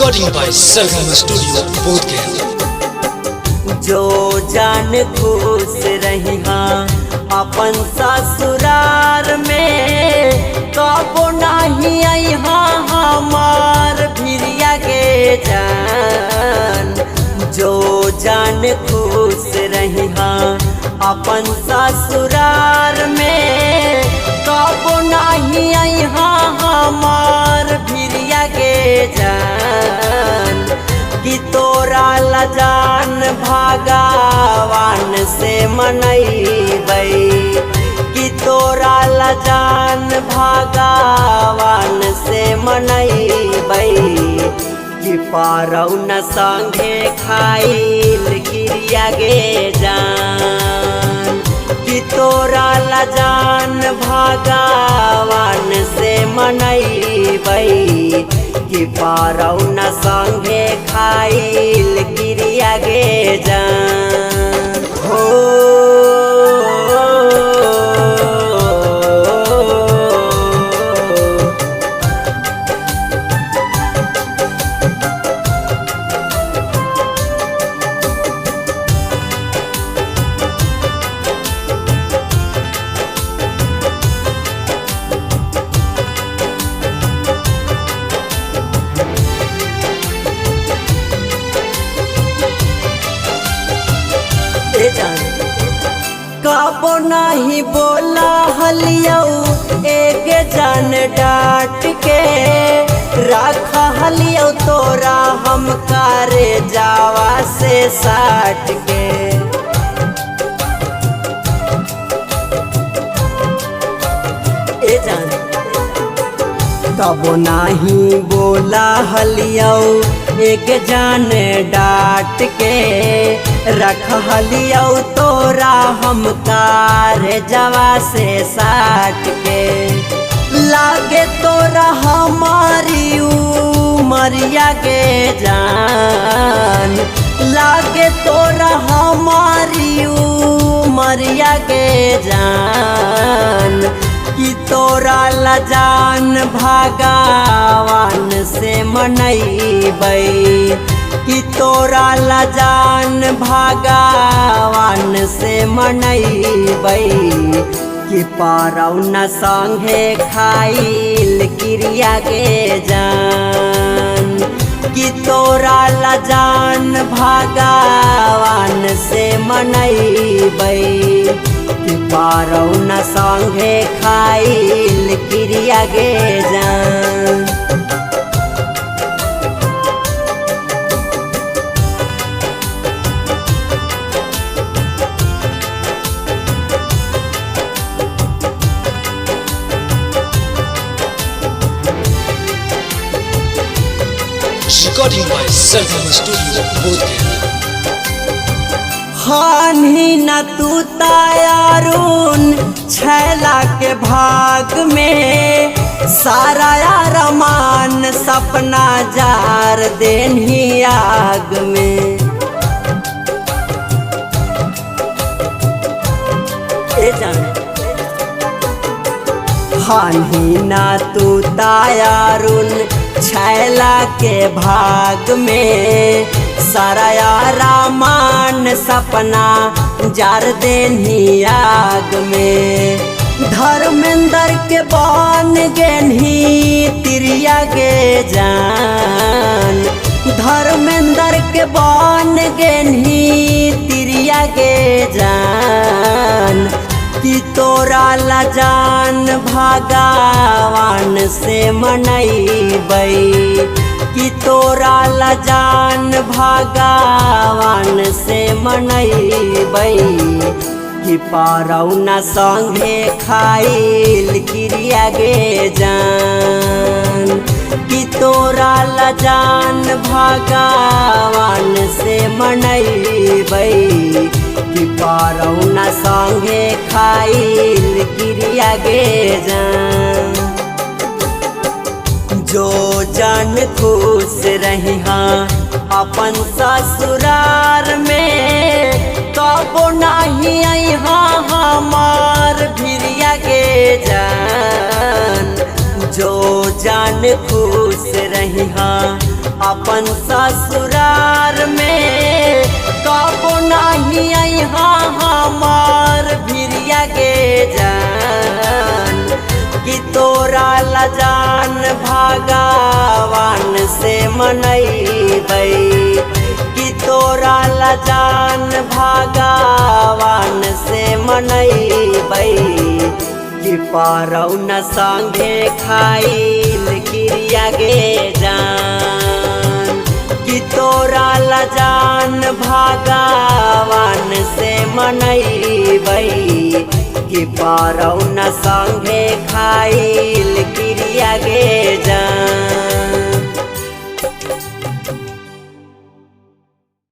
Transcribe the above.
Recording by Sargama Studio, Bodhgaya। जो जान खुश रही अपन ससुरार में, कबो नहीं आई हमार भिरिया के जान। जो जान खुश रही अपन ससुरार में, कबो नहीं आई हमार भिरिया के जान। कि तोरा लजान भगवान से मनैबै, कि तोरा लजान भगवान से मनैबै। कि पारौ न संगे खाइल गिरिया गे जान। कि तोरा लजान भगवान से मनैबै, कि पारौ न संगे खाइल गिरिया गे जान। हो कबो नहीं बोला हलियौ एक जन डांट के, रख हलियौ तोरा हम करे जावा से साट के। ए जान कबो नहीं बोला हलियौ एक जान डांट के, रख हलियौ तोरा हम कारे जवा से साट के। लागे तोरा हमारी उमरिया के जान, लागे तोरा हमारी उमरिया के जान। कि तोरा लजान भगवान से मनैबै, कि तोरा लजान भगवान से मनैबै। कि पारौ न संगे खाइल गिरिया के जान। कि तोरा लजान भगवान से मनैबै, कि पारौ न संगे खाइल गिरिया गे जान। Recording by Sargama Studio, Bodhgaya। हानि न तू तायारून छैला के भाग में, सारा अरमान सपना जार देनी आग में। ए जान हानि न तू तायारून छैला के भाग में, सारा रामान सपना जार देनी आग में। धर्मेंद्र के बन गेनी तिरिया गे जान। धर्मेंद्र के बन गेनी तिरिया गे जान। कि तोरा लजान भगवान से मनैबै, कि तोरा लजान भगवान से मनैबै। कि पारौ न संगे खाइल गिरिया गे जान। कि तोरा लजान भगवान से मनैबै, कि पारौ न संगे खाइल गिरिया गे जान। जो जान खुश रही अपन ससुरार में, कबो नहीं आई हमार भिरिया के जान। जो जान खुश रही अपन ससुरार में कबो नहीं अइहा हमार भिरिया के जान कि तोरा लजान भगवान से मनैबै कि तोरा लजान भगवान से मनैबै कि पारौ न संगे खाइल क्रिया गे जान कि तोरा लजान भगवान से मनैबै कि पारौ न संगे खाइल